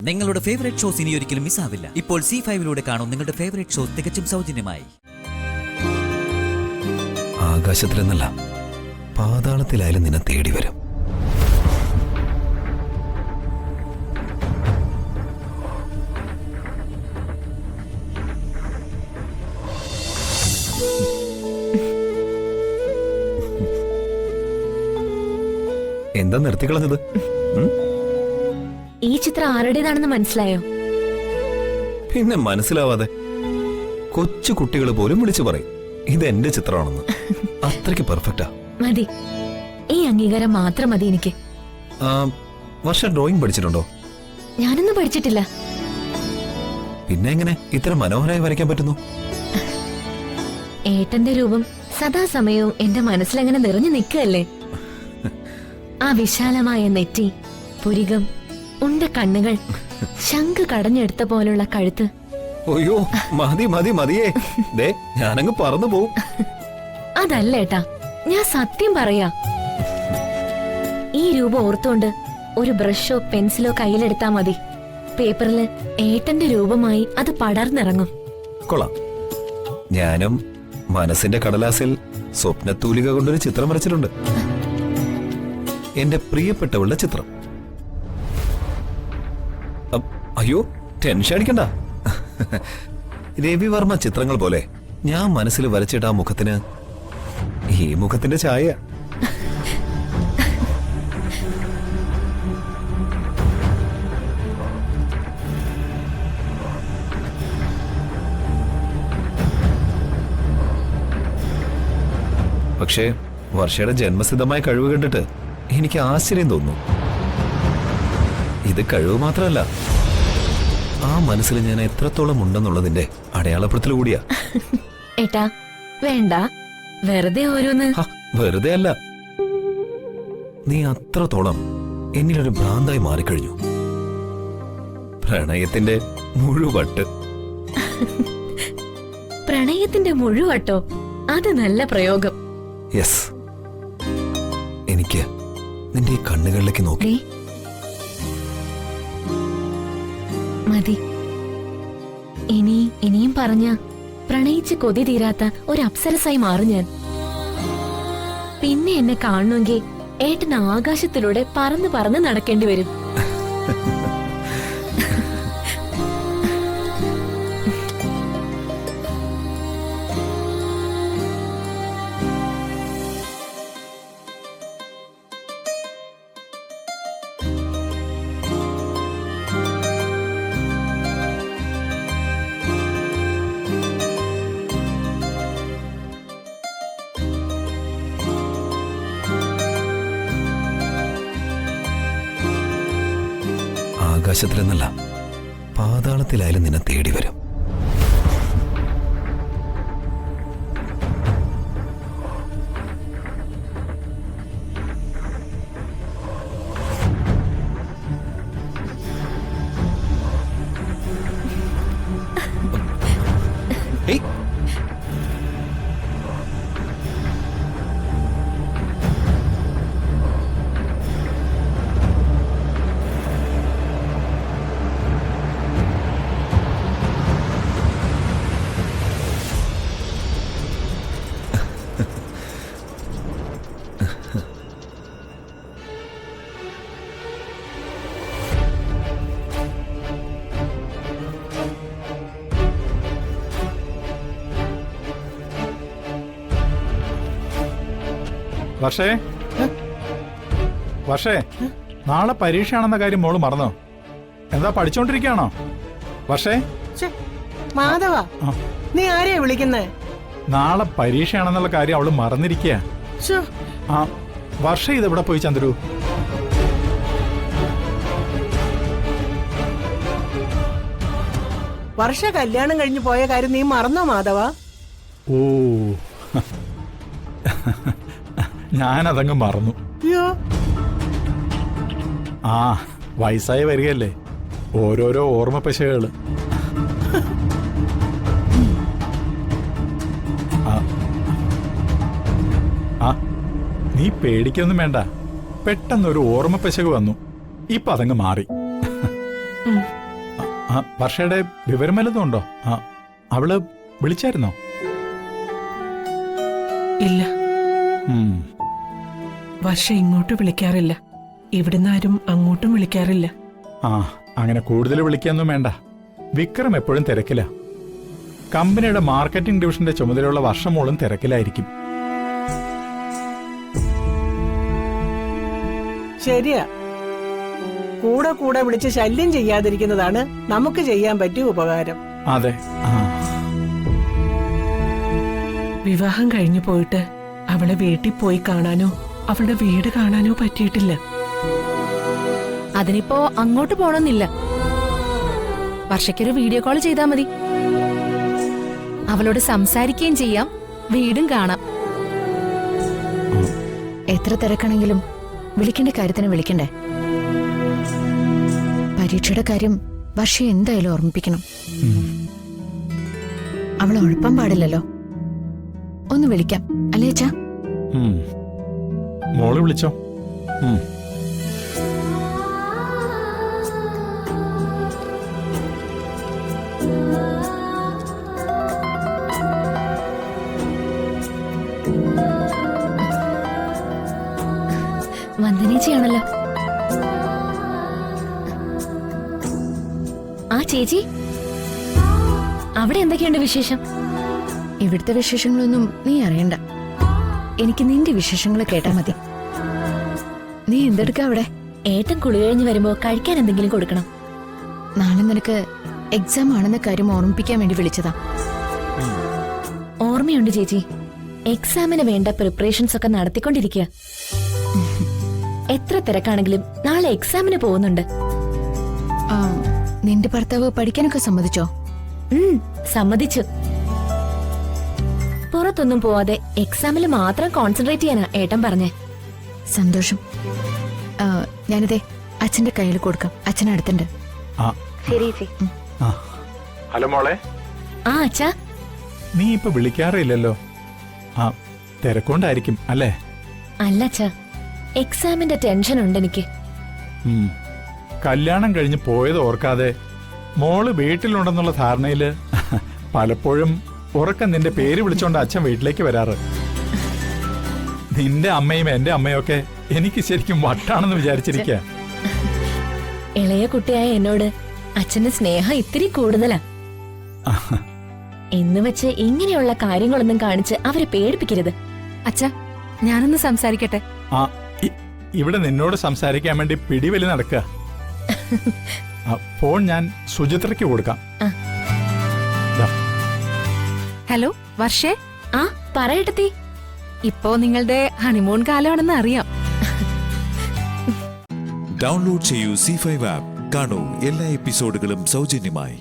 നിങ്ങളുടെ favourite shows ഇനി ഒരിക്കലും മിസ്സാവില്ല. ഇപ്പോൾ C5 കാണും നിങ്ങളുടെ ഫേവറേറ്റ് ഷോസ് തികച്ചും സൗജന്യമായി. ആകാശത്തിലെന്നല്ല, പാതാളത്തിലായാലും നിന്നെ തേടി വരും. എന്താ നിർത്തിക്കളഞ്ഞത്? ഈ ചിത്രം ആരുടേതാണെന്ന് മനസ്സിലായോ? പിന്നെ മനസ്സിലാവാതെ കൊച്ചു കുട്ടികൾ പോലും വിളിച്ചു പറയും ഇത് എന്റെ ചിത്രമാണെന്ന്. അത്രയ്ക്ക് പെർഫെക്റ്റാ. മതി, ഈ അംഗീകാരം മാത്രം മതി എനിക്ക്. വർഷ ഡ്രോയിങ് പഠിച്ചിട്ടുണ്ടോ? ഞാനൊന്നും പഠിച്ചിട്ടില്ല. പിന്നെ എങ്ങനെ ഇത്ര മനോഹരമായി വരയ്ക്കാൻ പറ്റുന്നു? ഏട്ടന്റെ രൂപം സദാസമയവും എന്റെ മനസ്സിലെങ്ങനെ നിറഞ്ഞു നിൽക്കുകയല്ലേ. ആ വിശാലമായ നെറ്റി, പുരികം, ഉണ്ട കണ്ണുകൾ, ശംഖ് കടഞ്ഞെടുത്ത പോലുള്ള കഴുത്ത്. അയ്യോ മതി മതി മതിയേ, ദേ ഞാനങ്ങ് പറന്നു പോവും. അതല്ല ഏട്ടാ, ഞാൻ സത്യം പറയാ. ഈ രൂപം ഓർത്തോണ്ട് ഒരു ബ്രഷോ പെൻസിലോ കയ്യിലെടുത്താ മതി, പേപ്പറില് ഏട്ടന്റെ രൂപമായി അത് പടർന്നിറങ്ങും. കൊള്ളാം. ഞാനും മനസ്സിന്റെ കടലാസിൽ സ്വപ്നത്തൂലിക കൊണ്ടൊരു ചിത്രം വരച്ചിട്ടുണ്ട്. എന്റെ പ്രിയപ്പെട്ടവളുടെ ചിത്രം. അയ്യോ ടെൻഷൻ അടിക്കണ്ട. രവിവർമ്മ ചിത്രങ്ങൾ പോലെ ഞാൻ മനസ്സിൽ വരച്ചിട്ട ആ മുഖത്തിന് ഈ മുഖത്തിന്റെ ഛായ. പക്ഷേ വർഷയുടെ ജന്മസിദ്ധമായ കഴിവ് കണ്ടിട്ട് എനിക്ക് ആശ്ചര്യം തോന്നുന്നു. ഇത് കഴിവ് മാത്രമല്ല, ആ മനസ്സിൽ ഞാൻ എത്രത്തോളം ഉണ്ടെന്നുള്ളതിന്റെ അടയാളപ്പെടുത്തൽ കൂടിയാ. ഏട്ടാ വേണ്ട, വെറുതെ ഓരോന്ന്. വെറുതെ അല്ല, നീ അത്രത്തോളം എന്നിലൊരു ഭ്രാന്തായി മാറിക്കഴിഞ്ഞു. പ്രണയത്തിന്റെ മുഴുവട്ട്. പ്രണയത്തിന്റെ മുഴുവട്ടോ? അത് നല്ല പ്രയോഗം. യെസ്. എനിക്ക് നിന്റെ ഈ കണ്ണുകളിലേക്ക് നോക്കി. മതി, ഇനിയും പറഞ്ഞ പ്രണയിച്ച് കൊതി തീരാത്ത ഒരു അപ്സരസായി മാറും ഞാൻ. പിന്നെ എന്നെ കാണണമെങ്കിൽ ഏട്ടൻ ആകാശത്തിലൂടെ പറന്ന് പറന്ന് നടക്കേണ്ടി വരും. ആകാശത്തിലെന്നല്ല, പാതാളത്തിലായാലും നിന്നെ തേടി വരും. വർഷേ, വർഷേ, നാളെ പരീക്ഷയാണെന്ന കാര്യം മോള് മറന്നോ? എന്താ പഠിച്ചോണ്ടിരിക്കുകയാണോ? വർഷേ, മാധവ, നീ ആരെയാ വിളിക്കുന്നേ? നാളെ പരീക്ഷയാണെന്നുള്ള കാര്യം അവള് മറന്നിരിക്കുക. ആ വർഷ ഇതെവിടെ പോയി ചന്ദ്രു? വർഷ കല്യാണം കഴിഞ്ഞു പോയ കാര്യം നീ മറന്നോ മാധവ? ഓ, ഞാനതങ്ങ് മറന്നു. ആ വയസ്സായി വരികയല്ലേ, ഓരോരോ ഓർമ്മ പശകള്. നീ പേടിക്കൊന്നും വേണ്ട, പെട്ടെന്നൊരു ഓർമ്മ പശക് വന്നു, ഇപ്പൊ അതങ്ങ് മാറി. വർഷയുടെ വിവരം വല്ലതും ഉണ്ടോ? അവള് വിളിച്ചായിരുന്നോ? ഇല്ല, ഉം. വർഷ ഇങ്ങോട്ട് വിളിക്കാറില്ല. ഇവിടുന്ന് ആരും അങ്ങോട്ടും വിളിക്കാറില്ല. അങ്ങനെ കൂടുതൽ വിളിക്കാനൊന്നും വേണ്ട. വിക്രം എപ്പോഴും തിരക്കില്ല. കമ്പനിയുടെ മാർക്കറ്റിംഗ് ഡിവിഷന്റെ ചുമതലയുള്ള വർഷമോളും തിരക്കിലായിരിക്കും. ശരിയാ, കൂടെ കൂടെ വിളിച്ച് ശല്യം ചെയ്യാതിരിക്കുന്നതാണ് നമുക്ക് ചെയ്യാൻ പറ്റിയ ഉപകാരം. അതെ. വിവാഹം കഴിഞ്ഞു പോയിട്ട് അവളെ വീട്ടിൽ പോയി കാണാനോ അവളുടെ വീട് കാണാനോ പറ്റിയിട്ടില്ല. അതിനിപ്പോ അങ്ങോട്ട് പോണമെന്നില്ല. വർഷയ്ക്കൊരു വീഡിയോ കോൾ ചെയ്താൽ മതി. അവളോട് സംസാരിക്കുകയും ചെയ്യാം, വീടും കാണാം. എത്ര തിരക്കാണെങ്കിലും വിളിക്കേണ്ട കാര്യത്തിന് വിളിക്കണ്ടേ? പരീക്ഷയുടെ കാര്യം വർഷ എന്തായാലും ഓർമ്മിപ്പിക്കണം. അവൾ ഉഴപ്പാൻ പാടില്ലല്ലോ. ഒന്ന് വിളിക്കാം അല്ലേ അച്ഛാ? മോള് വിളിച്ചോ? വന്ദനേച്ചിയാണല്ലോ. ആ ചേച്ചി, അവിടെ എന്തൊക്കെയുണ്ട് വിശേഷം? ഇവിടുത്തെ വിശേഷങ്ങളൊന്നും നീ അറിയണ്ട. എനിക്ക് നിന്റെ വിശേഷങ്ങൾ കേട്ടാ മതി. നീ എന്തെടുക്ക അവിടെ? ഏട്ടൻ കുളി കഴിഞ്ഞ് വരുമ്പോ കഴിക്കാൻ എന്തെങ്കിലും കൊടുക്കണം. നാളെ നിനക്ക് എക്സാം ആണെന്ന കാര്യം ഓർമ്മിപ്പിക്കാൻ വേണ്ടി വിളിച്ചതാ. ഓർമ്മയുണ്ട് ചേച്ചി, എക്സാമിന് വേണ്ട പ്രിപ്പറേഷൻസ് ഒക്കെ നടത്തിക്കൊണ്ടിരിക്കുക. എത്ര തിരക്കാണെങ്കിലും നാളെ എക്സാമിന് പോകുന്നുണ്ട്. നിന്റെ ഭർത്താവ് പഠിക്കാനൊക്കെ സമ്മതിച്ചോ? സമ്മതിച്ചു. പുറത്തൊന്നും പോവാതെ എക്സാമിൽ മാത്രം കോൺസെൻട്രേറ്റ് ചെയ്യാനാ ഏട്ടൻ പറഞ്ഞേ. സന്തോഷം. ഞാനിതേ അച്ഛന്റെ കയ്യിൽ കൊടുക്കാം. അച്ഛൻ അടുത്തുണ്ട്. ഹലോ മോളെ. ആ അച്ഛാ. നീ ഇപ്പൊ വിളിക്കാറില്ലല്ലോ. തിരക്കൊണ്ടായിരിക്കും അല്ലേ? അല്ല അച്ഛാ, എക്സാമിന്റെ ടെൻഷൻ ഉണ്ട് എനിക്ക്. കല്യാണം കഴിഞ്ഞ് പോയത് ഓർക്കാതെ മോള് വീട്ടിലുണ്ടെന്നുള്ള ധാരണയില് പലപ്പോഴും ഉറക്കം നിന്റെ പേര് വിളിച്ചോണ്ട് അച്ഛൻ വീട്ടിലേക്ക് വരാറ്. നിന്റെ അമ്മയും എന്റെ അമ്മയും ഒക്കെ എനിക്ക് ശരിക്കും വട്ടാണെന്ന് വിചാരിച്ചിരിക്കുക. ഇളയ കുട്ടിയായ എന്നോട് അച്ഛന്റെ സ്നേഹം ഇത്തിരി കൂടുതലാ. എന്ന് വെച്ച് ഇങ്ങനെയുള്ള കാര്യങ്ങളൊന്നും കാണിച്ച് അവരെ പേടിപ്പിക്കരുത്. അച്ഛാ, ഞാനൊന്ന് സംസാരിക്കട്ടെ? ഇവിടെ നിന്നോട് സംസാരിക്കാൻ വേണ്ടി പിടിവലി നടക്കുക. ഫോൺ ഞാൻ സുചിത്രയ്ക്ക് കൊടുക്കാം. ഹലോ വർഷേ. പറയട്ടെ. ഇപ്പോ നിങ്ങളുടെ ഹണിമൂൺ കാലമാണെന്ന് അറിയാം. ഡൗൺലോഡ് ചെയ്യൂ C5 ആപ്പ്. കാണൂ എല്ലാ എപ്പിസോഡുകളും സൗജന്യമായി.